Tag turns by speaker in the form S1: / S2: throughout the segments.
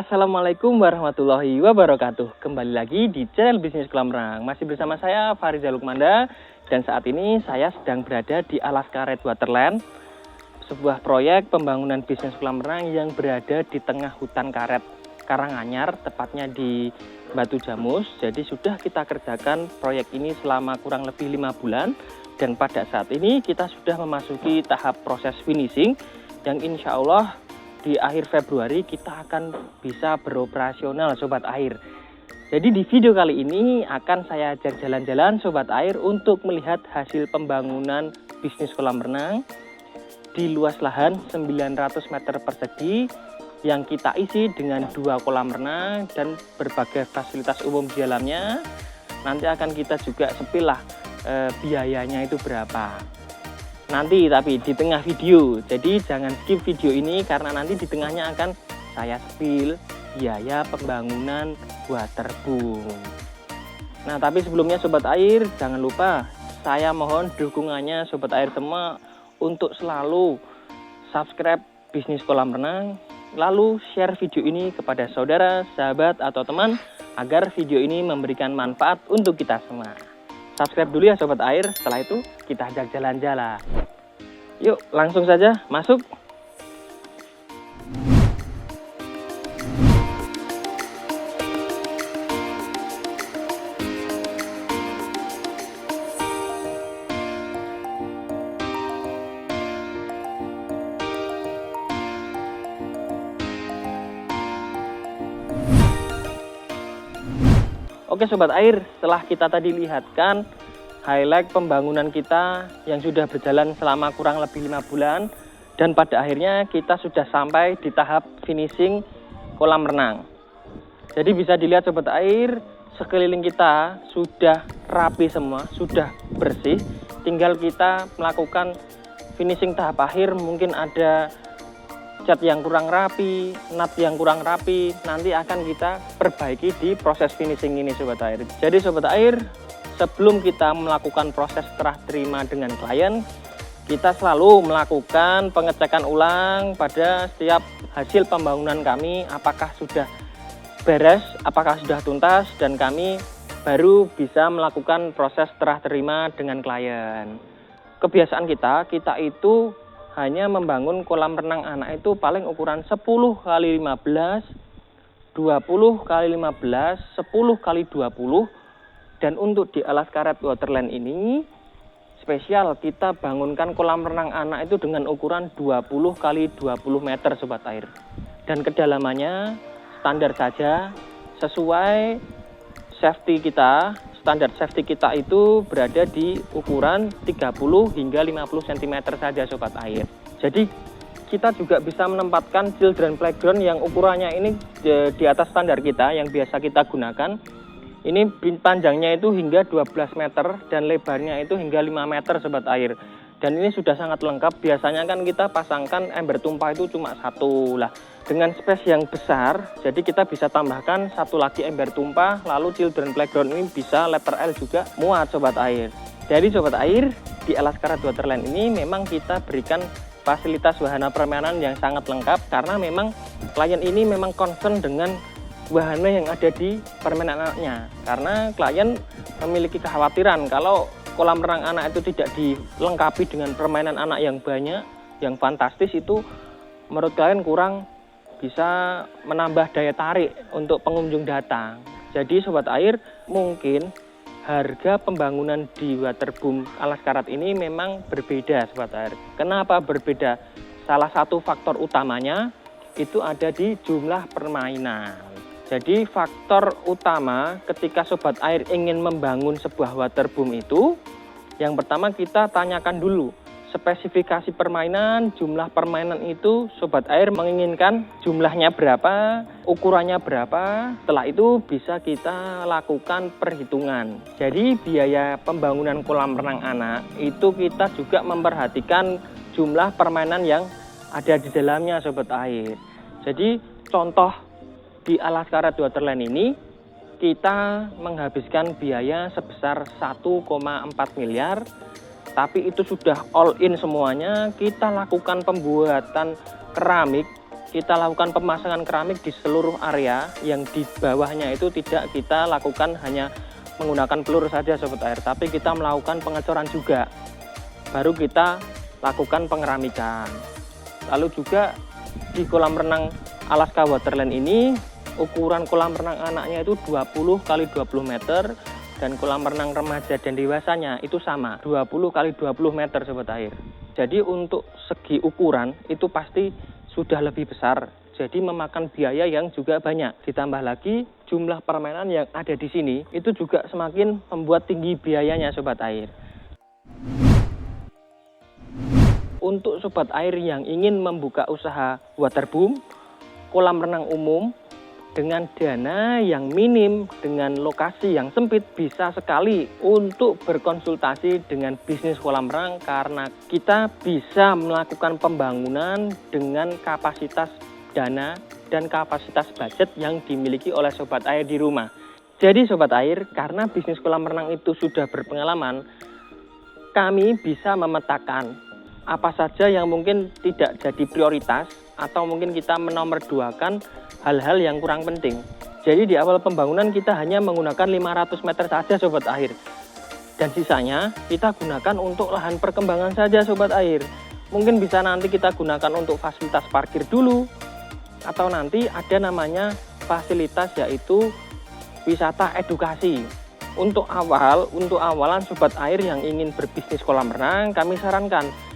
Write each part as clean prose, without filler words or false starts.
S1: Assalamualaikum warahmatullahi wabarakatuh. Kembali lagi di channel Bisnis Kolam Renang. Masih bersama saya Farizal Lukmanda. Dan saat ini saya sedang berada di Alas Karet Waterland, sebuah proyek pembangunan bisnis kolam renang yang berada di tengah hutan karet Karanganyar, tepatnya di Batu Jamus. Jadi sudah kita kerjakan proyek ini selama kurang lebih 5 bulan. Dan pada saat ini kita sudah memasuki tahap proses finishing yang insya Allah di akhir Februari kita akan bisa beroperasional Sobat Air. Jadi di video kali ini akan saya ajak jalan-jalan Sobat Air untuk melihat hasil pembangunan bisnis kolam renang di luas lahan 900 meter persegi yang kita isi dengan 2 kolam renang dan berbagai fasilitas umum di dalamnya. Nanti akan kita juga sepil lah biayanya itu berapa. Nanti tapi di tengah video, jadi jangan skip video ini karena nanti di tengahnya akan saya spill biaya pembangunan waterboom. Nah tapi sebelumnya Sobat Air, jangan lupa saya mohon dukungannya Sobat Air semua untuk selalu subscribe bisnis kolam renang, lalu share video ini kepada saudara, sahabat atau teman agar video ini memberikan manfaat untuk kita semua. Subscribe dulu ya Sobat Air, setelah itu kita ajak jalan-jalan. Yuk langsung saja masuk. Oke Sobat Air, setelah kita tadi lihatkan highlight pembangunan kita yang sudah berjalan selama kurang lebih 5 bulan dan pada akhirnya kita sudah sampai di tahap finishing kolam renang. Jadi bisa dilihat Sobat Air, sekeliling kita sudah rapi semua, sudah bersih, tinggal kita melakukan finishing tahap akhir. Mungkin ada cat yang kurang rapi, nut yang kurang rapi, nanti akan kita perbaiki di proses finishing ini Sobat Air. Jadi Sobat Air, sebelum kita melakukan proses serah terima dengan klien, kita selalu melakukan pengecekan ulang pada setiap hasil pembangunan kami, apakah sudah beres, apakah sudah tuntas, dan kami baru bisa melakukan proses serah terima dengan klien. Kebiasaan kita itu hanya membangun kolam renang anak itu paling ukuran 10 x 15, 20 x 15, 10 x 20. Dan untuk di Alas Karet Waterland ini spesial kita bangunkan kolam renang anak itu dengan ukuran 20 x 20 meter Sobat Air. Dan kedalamannya standar saja sesuai safety kita. Standar safety kita itu berada di ukuran 30 hingga 50 cm saja Sobat Air. Jadi kita juga bisa menempatkan children playground yang ukurannya ini di atas standar kita yang biasa kita gunakan. Ini panjangnya itu hingga 12 meter dan lebarnya itu hingga 5 meter Sobat Air. Dan ini sudah sangat lengkap. Biasanya kan kita pasangkan ember tumpah itu cuma satu lah. Dengan space yang besar, jadi kita bisa tambahkan satu lagi ember tumpah. Lalu children playground ini bisa letter L juga muat Sobat Air. Jadi Sobat Air, di Alas Karet Waterland ini memang kita berikan fasilitas wahana permainan yang sangat lengkap. Karena memang klien ini memang concern dengan wahana yang ada di permainan anaknya. Karena klien memiliki kekhawatiran kalau kolam renang anak itu tidak dilengkapi dengan permainan anak yang banyak, yang fantastis, itu menurut klien kurang bisa menambah daya tarik untuk pengunjung datang. Jadi Sobat Air, mungkin harga pembangunan di waterboom Alas Karet ini memang berbeda Sobat Air. Kenapa berbeda? Salah satu faktor utamanya itu ada di jumlah permainan. Jadi faktor utama ketika Sobat Air ingin membangun sebuah waterboom itu, yang pertama kita tanyakan dulu spesifikasi permainan, jumlah permainan itu Sobat Air menginginkan jumlahnya berapa, ukurannya berapa. Setelah itu bisa kita lakukan perhitungan. Jadi biaya pembangunan kolam renang anak itu kita juga memperhatikan jumlah permainan yang ada di dalamnya Sobat Air. Jadi contoh di Alas Karet Waterland ini kita menghabiskan biaya sebesar 1,4 miliar. Tapi itu sudah all in semuanya. Kita lakukan pembuatan keramik kita lakukan pemasangan keramik di seluruh area, yang di bawahnya itu tidak kita lakukan hanya menggunakan pelur saja Sobat Air, tapi kita melakukan pengecoran juga. Baru kita lakukan pengeramikan. Lalu juga di kolam renang Alaska Waterland ini, ukuran kolam renang anaknya itu 20 x 20 meter, dan kolam renang remaja dan dewasanya itu sama, 20 x 20 meter Sobat Air. Jadi untuk segi ukuran itu pasti sudah lebih besar, jadi memakan biaya yang juga banyak. Ditambah lagi jumlah permainan yang ada di sini itu juga semakin membuat tinggi biayanya Sobat Air. Untuk Sobat Air yang ingin membuka usaha waterboom, kolam renang umum dengan dana yang minim, dengan lokasi yang sempit, bisa sekali untuk berkonsultasi dengan bisnis kolam renang, karena kita bisa melakukan pembangunan dengan kapasitas dana dan kapasitas budget yang dimiliki oleh Sobat Air di rumah. Jadi Sobat Air, karena bisnis kolam renang itu sudah berpengalaman, kami bisa memetakan apa saja yang mungkin tidak jadi prioritas, atau mungkin kita menomorduakan hal-hal yang kurang penting. Jadi di awal pembangunan kita hanya menggunakan 500 meter saja Sobat Air, dan sisanya kita gunakan untuk lahan perkembangan saja Sobat Air. Mungkin bisa nanti kita gunakan untuk fasilitas parkir dulu, atau nanti ada namanya fasilitas yaitu wisata edukasi. Untuk awalan Sobat Air yang ingin berbisnis kolam renang, kami sarankan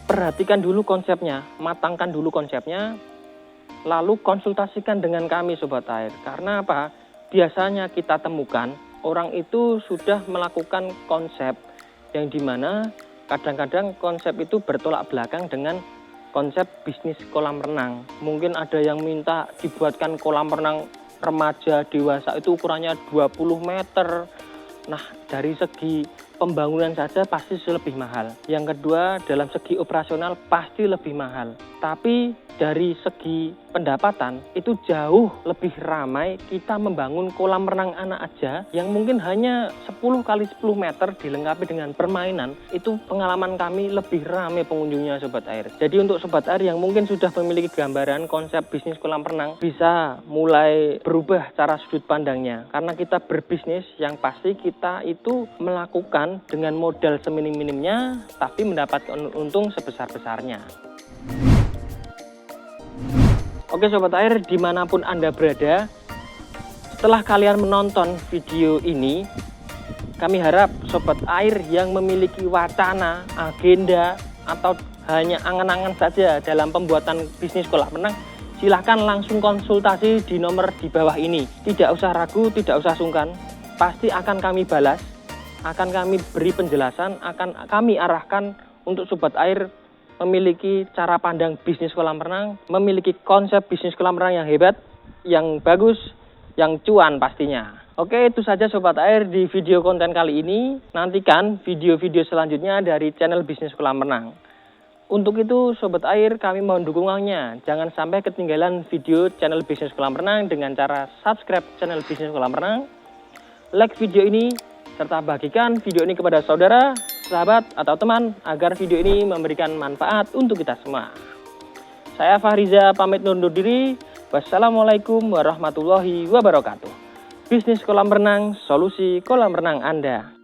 S1: perhatikan dulu konsepnya, matangkan dulu konsepnya, lalu konsultasikan dengan kami Sobat Air. Karena apa? Biasanya kita temukan orang itu sudah melakukan konsep yang dimana kadang-kadang konsep itu bertolak belakang dengan konsep bisnis kolam renang. Mungkin ada yang minta dibuatkan kolam renang remaja dewasa itu ukurannya 20 meter. Nah, dari segi pembangunan saja pasti lebih mahal. Yang kedua, dalam segi operasional pasti lebih mahal. Tapi dari segi pendapatan itu jauh lebih ramai kita membangun kolam renang anak aja yang mungkin hanya 10 x 10 meter dilengkapi dengan permainan. Itu pengalaman kami lebih ramai pengunjungnya Sobat Air. Jadi untuk Sobat Air yang mungkin sudah memiliki gambaran konsep bisnis kolam renang, bisa mulai berubah cara sudut pandangnya. Karena kita berbisnis yang pasti kita itu melakukan dengan modal seminim-minimnya tapi mendapatkan untung sebesar-besarnya. Oke Sobat Air, dimanapun Anda berada, setelah kalian menonton video ini, kami harap Sobat Air yang memiliki wacana, agenda, atau hanya angan-angan saja dalam pembuatan bisnis kolam renang, silahkan langsung konsultasi di nomor di bawah ini. Tidak usah ragu, tidak usah sungkan, pasti akan kami balas, akan kami beri penjelasan, akan kami arahkan untuk Sobat Air memiliki cara pandang bisnis kolam renang, memiliki konsep bisnis kolam renang yang hebat, yang bagus, yang cuan pastinya. Oke, itu saja Sobat Air di video konten kali ini. Nantikan video-video selanjutnya dari channel bisnis kolam renang. Untuk itu Sobat Air, kami mohon dukungannya. Jangan sampai ketinggalan video channel bisnis kolam renang dengan cara subscribe channel bisnis kolam renang, like video ini, serta bagikan video ini kepada saudara, sahabat, atau teman agar video ini memberikan manfaat untuk kita semua. Saya Fahriza pamit undur diri. Wassalamualaikum warahmatullahi wabarakatuh. Bisnis kolam renang, solusi kolam renang Anda.